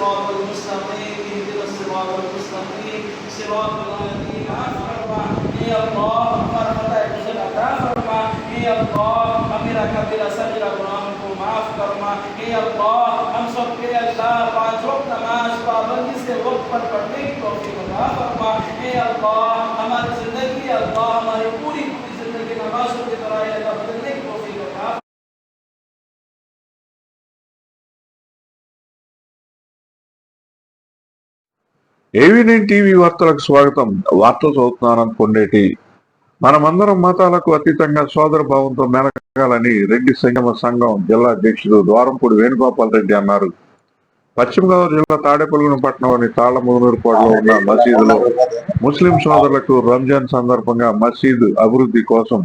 الصراط المستقيم اهدنا الصراط المستقيم صراط الذين أنعمت عليهم الله فرحمت है अता फरमा हे अल्लाह मेरा कबीरा सजदा गुनाहों को माफ फरमा हे अल्लाह हम सब के अल्लाह पांच वक्त नमाज पाबंदी से वक्त पर पढ़ने की तौफीक अता फरमा हे अल्लाह हमारी जिंदगी अल्लाह हमारी पूरी जिंदगी नमाजों की तरह अल्लाह बदलने की तौफीक अता ఏవీ9 టీవీ వార్తలకు స్వాగతం. వార్తలు చదువుతున్నాను కొండేటి. మనమందరం మతాలకు అతీతంగా సోదర భావంతో మెలగాలని రెడ్డి సంగమ సంఘం జిల్లా అధ్యక్షుడు ద్వారంపూడి వేణుగోపాల్ రెడ్డి అన్నారు. పశ్చిమ గోదావరి జిల్లా తాడేపల్లిగూడెం పట్టణంలోని తాళ్లముదునూరుపాడులో ఉన్న మసీదులో ముస్లిం సోదరులకు రంజాన్ సందర్భంగా మసీదు అభివృద్ధి కోసం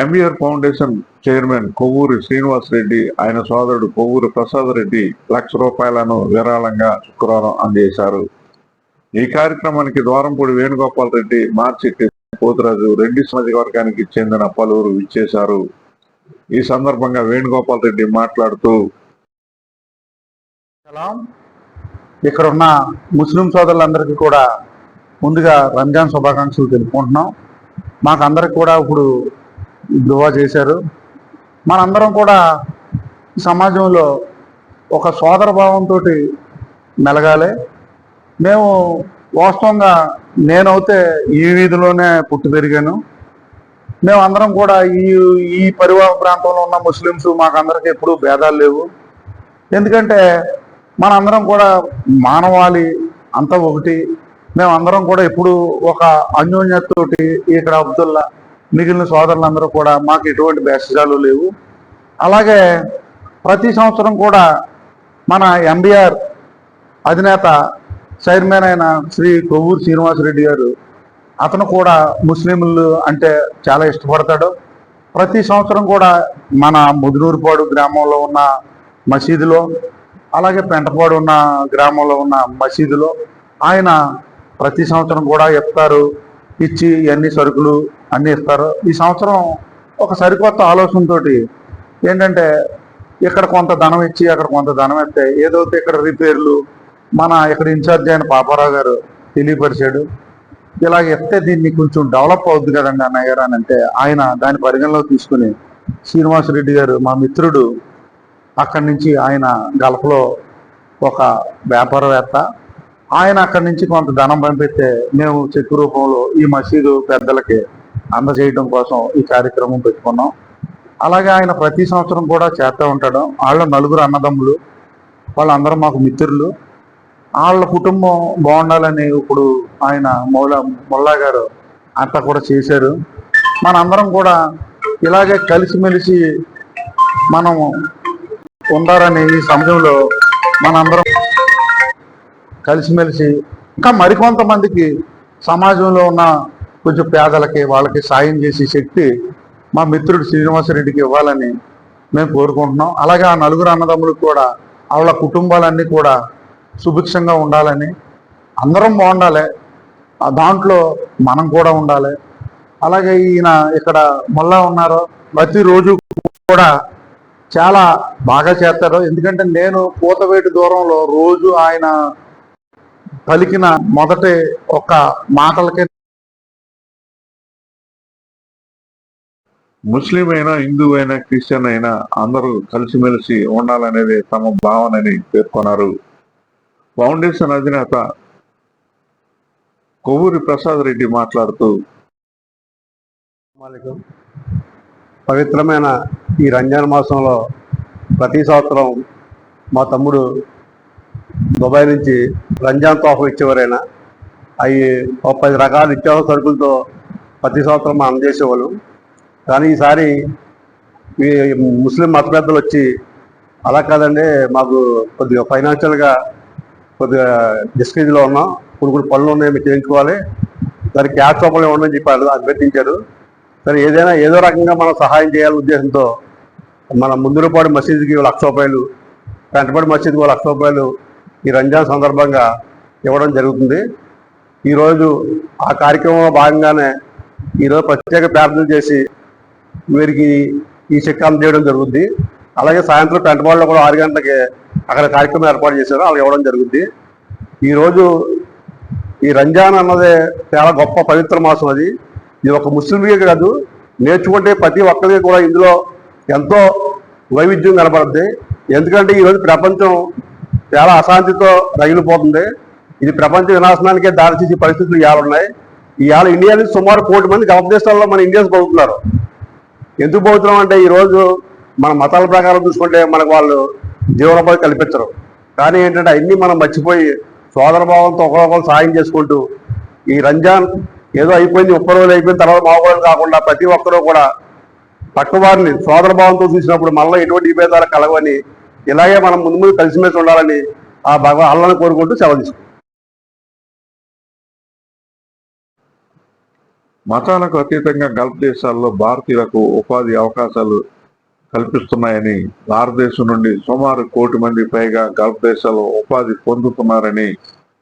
MBR foundation chairman Kovvuri Srinivas Reddy ఆయన సోదరుడు కొవ్వూరి ప్రసాద్ రెడ్డి ₹1,00,000 విరాళంగా శుక్రవారం అందజేశారు. ఈ కార్యక్రమానికి ద్వారంపూడి వేణుగోపాల్ రెడ్డి, మార్చెట్టి పోతురాజు, రెడ్డి సామాజిక వర్గానికి చెందిన పలువురు విచ్చేశారు. ఈ సందర్భంగా వేణుగోపాల్ రెడ్డి మాట్లాడుతూ, ఇక్కడ ఉన్న ముస్లిం సోదరులందరికీ కూడా ముందుగా రంజాన్ శుభాకాంక్షలు తెలుపుకుంటున్నాం. మాకందరికి కూడా ఇప్పుడు దువా చేశారు. మనందరం కూడా సమాజంలో ఒక సోదర భావంతో మెలగాలి. మేము వాస్తవంగా నేనైతే ఈ వీధిలోనే పుట్టి పెరిగాను. మేమందరం కూడా ఈ పరివాహ ప్రాంతంలో ఉన్న ముస్లిమ్స్ మాకందరికి ఎప్పుడూ భేదాలు లేవు. ఎందుకంటే మనందరం కూడా మానవాళి అంతా ఒకటి. మేమందరం కూడా ఎప్పుడు ఒక అన్యోన్యతతోటి ఇక్కడ అబ్దుల్లా మిగిలిన సోదరులందరూ కూడా మాకు ఎటువంటి భేషజాలు లేవు. అలాగే ప్రతి సంవత్సరం కూడా మన ఎంబీఆర్ అధినేత చైర్మన్ అయిన శ్రీ కొవ్వూరు శ్రీనివాసరెడ్డి గారు, అతను కూడా ముస్లింలు అంటే చాలా ఇష్టపడతాడు. ప్రతి సంవత్సరం కూడా మన ముదునూరుపాడు గ్రామంలో ఉన్న మసీదులో, అలాగే పెంటపాడు ఉన్న గ్రామంలో ఉన్న మసీదులో ఆయన ప్రతి సంవత్సరం కూడా ఇస్తారు ఇచ్చి అన్ని సరుకులు అన్నీ ఇస్తారు. ఈ సంవత్సరం ఒక సరికొత్త ఆలోచనతో ఏంటంటే ఇక్కడ కొంత ధనం ఇచ్చి అక్కడ కొంత ధనం ఇస్తే ఏదైతే ఇక్కడ రిపేర్లు మన ఇక్కడ ఇన్ఛార్జ్ అయిన పాపారావు గారు తెలియపరిచాడు. ఇలాగ ఇస్తే దీన్ని కొంచెం డెవలప్ అవుద్ది కదండి అన్నయ్య గారు అని అంటే ఆయన దాని పరిగణలోకి తీసుకుని శ్రీనివాసరెడ్డి గారు మా మిత్రుడు, అక్కడి నుంచి ఆయన గల్ఫ్లో ఒక వ్యాపారవేత్త, ఆయన అక్కడి నుంచి కొంత ధనం పంపిస్తే మేము చెక్కు రూపంలో ఈ మసీదు పెద్దలకి అందజేయడం కోసం ఈ కార్యక్రమం పెట్టుకున్నాం. అలాగే ఆయన ప్రతి సంవత్సరం కూడా చేస్తూ ఉంటాడు. వాళ్ళ 4 అన్నదమ్ములు, వాళ్ళందరూ మాకు మిత్రులు. వాళ్ళ కుటుంబం బాగుండాలని ఇప్పుడు ఆయన మొల్లా గారు అంతా కూడా చేశారు. మనందరం కూడా ఇలాగే కలిసిమెలిసి మనం ఉండాలని ఈ సమయంలో మనందరం కలిసిమెలిసి ఇంకా మరికొంతమందికి సమాజంలో ఉన్న కొంచెం పేదలకి వాళ్ళకి సాయం చేసే శక్తి మా మిత్రుడు శ్రీనివాసరెడ్డికి ఇవ్వాలని మేము కోరుకుంటున్నాం. అలాగే ఆ 4 అన్నదమ్ములకు కూడా వాళ్ళ కుటుంబాలన్నీ కూడా సుభిక్షంగా ఉండాలని, అందరం బాగుండాలి, దాంట్లో మనం కూడా ఉండాలి. అలాగే ఈయన ఇక్కడ మొల్లా ఉన్నారు, ప్రతిరోజు కూడా చాలా బాగా చేస్తారు. ఎందుకంటే నేను పూతవేటి దూరంలో రోజు ఆయన పలికిన మొదటి ఒక్క మాటలకే ముస్లిం అయినా, హిందూ అయినా, క్రిస్టియన్ అయినా అందరూ కలిసిమెలిసి ఉండాలనేది తమ భావనని పేర్కొన్నారు. ఫౌండేషన్ అధినేత కొవ్వూరి ప్రసాద్ రెడ్డి మాట్లాడుతూ, పవిత్రమైన ఈ రంజాన్ మాసంలో ప్రతి సంవత్సరం మా తమ్ముడు దుబాయ్ నుంచి రంజాన్ తోఫా ఇచ్చేవారైనా అవి 10 రకాల నిత్యావసర సరుకులతో ప్రతి సంవత్సరం మనం అందజేసేవాళ్ళం. కానీ ఈసారి ఈ ముస్లిం మత పెద్దలు వచ్చి అలా కాదండి, మాకు కొద్దిగా ఫైనాన్షియల్గా కొద్దిగా డిస్కరేజ్లో ఉన్నాం, కొన్ని పనులు ఉన్నాయి, మీరు చేయించుకోవాలి, దానికి క్యాష్ రూపంలో ఉండని చెప్పారు, అభ్యర్థించారు. సరే ఏదో రకంగా మనం సహాయం చేయాలనే ఉద్దేశంతో మన ముదునూరుపాడు మసీదుకి ₹1,00,000, పెంటపాడు మసీదుకి ₹1,00,000 ఈ రంజాన్ సందర్భంగా ఇవ్వడం జరుగుతుంది. ఈరోజు ఆ కార్యక్రమంలో భాగంగానే ఈరోజు ప్రత్యేక ప్రార్థనలు చేసి వీరికి ఈ చెక్ అందజేయడం జరుగుద్ది. అలాగే సాయంత్రం పెంటపాడులో కూడా 6 గంటలకి అక్కడ కార్యక్రమం ఏర్పాటు చేశారు, వాళ్ళకి ఇవ్వడం జరుగుద్ది. ఈరోజు ఈ రంజాన్ అన్నదే చాలా గొప్ప పవిత్ర మాసం. అది ఇది ఒక ముస్లింలకే కాదు, నేర్చుకుంటే ప్రతి ఒక్కరికి కూడా ఇందులో ఎంతో వైవిధ్యం కనబడుద్ది. ఎందుకంటే ఈరోజు ప్రపంచం చాలా అశాంతితో రగిలిపోతుంది. ఇది ప్రపంచ వినాశనానికే దారితీసే పరిస్థితులు ఇవాళ ఉన్నాయి. ఇవాళ ఇండియా నుంచి సుమారు 1 కోటి మంది గల్ఫ్ దేశాల్లో మన ఇండియన్స్ బతుకుతున్నారు. ఎందుకు బతుకుతున్నాం అంటే ఈరోజు మన మతాల ప్రకారం చూసుకుంటే మనకు వాళ్ళు జీవనోపాధి కల్పించరు. కానీ ఏంటంటే అన్నీ మనం మర్చిపోయి సోదరభావంతో ఒకరొకరు సాయం చేసుకుంటూ ఈ రంజాన్ ఏదో అయిపోయింది, 30 రోజులు అయిపోయిన తర్వాత మామూలు కాకుండా ప్రతి ఒక్కరూ కూడా పక్కవారిని సోదరభావంతో చూసినప్పుడు మళ్ళీ ఎటువంటి విభేదాలు కలవని, ఇలాగే మనం ముందు ముందు కలిసిమెలిసి ఉండాలని ఆ అల్లాని కోరుకుంటూ సెలవు తీసుకుంటాం. మతాలకు అతీతంగా గల్ఫ్ దేశాల్లో భారతీయులకు ఉపాధి అవకాశాలు కల్పిస్తున్నాయని, భారతదేశం నుండి సుమారు 1 కోటి మంది పైగా గల్ఫ్ దేశాల్లో ఉపాధి పొందుతున్నారని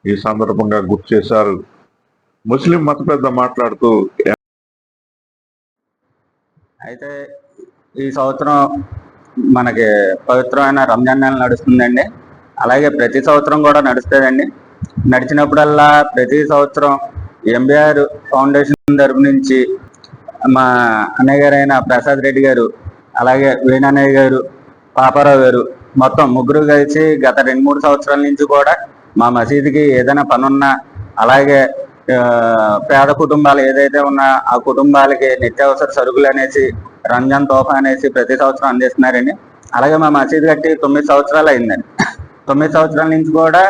ఈ సందర్భంగా గుర్తు చేశారు. ముస్లిం మత పెద్ద మాట్లాడుతూ, అయితే ఈ సంవత్సరం మనకి పవిత్రమైన రంజాన్ నెల నడుస్తుందండి. అలాగే ప్రతి సంవత్సరం కూడా నడుస్తుందండి. నడిచినప్పుడల్లా ప్రతి సంవత్సరం ఎంబీఆర్ ఫౌండేషన్ తరపు నుంచి మా అన్నయ్య గారైన ప్రసాద్ రెడ్డి గారు, అలాగే వేణన్నయ్య గారు, పాపారావు గారు మొత్తం ముగ్గురు కలిసి గత 2-3 సంవత్సరాల నుంచి కూడా మా మసీదుకి ఏదైనా పనున్నా, అలాగే పేద కుటుంబాలు ఏదైతే ఉన్నా ఆ కుటుంబాలకి నిత్యావసర సరుకులు అనేసి రంజాన్ తోఫా అనేసి ప్రతి సంవత్సరం అందిస్తున్నారండి. అలాగే మా మసీదు కట్టి 9 సంవత్సరాలు అయిందండి. 9 సంవత్సరాల నుంచి కూడా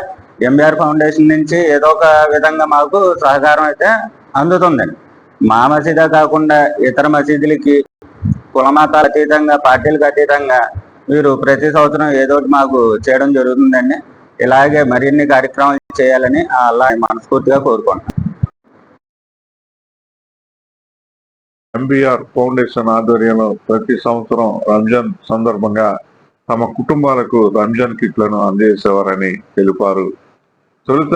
ఎంబీఆర్ ఫౌండేషన్ నుంచి ఏదో ఒక విధంగా మాకు సహకారం అయితే అందుతుందండి. మా మసీదే కాకుండా ఇతర మసీదులకి కులమతాలు అతీతంగా, పార్టీలకు అతీతంగా వీరు ప్రతి సంవత్సరం ఏదో ఒకటి మాకు చేయడం జరుగుతుందండి. ఇలాగే మరిన్ని కార్యక్రమాలు చేయాలని అలా మనస్ఫూర్తిగా కోరుకుంటున్నాను. ఎంబీఆర్ ఫౌండేషన్ ఆధ్వర్యంలో ప్రతి సంవత్సరం రంజాన్ సందర్భంగా తమ కుటుంబాలకు రంజాన్ కిట్లను అందజేసేవారని తెలిపారు. తొలుత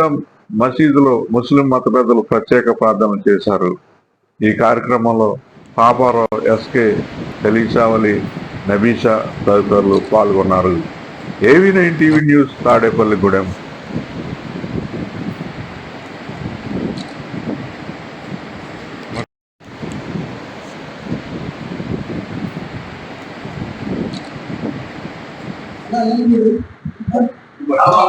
మసీదులో ముస్లిం మత పెద్దలు ప్రత్యేక ప్రార్థన చేశారు. ఈ కార్యక్రమంలో పాపారావు, ఎస్కే, ఖలీసావలి, నబీషా తదితరులు పాల్గొన్నారు. AV9 TV news, Tadepalligudem. Bravo,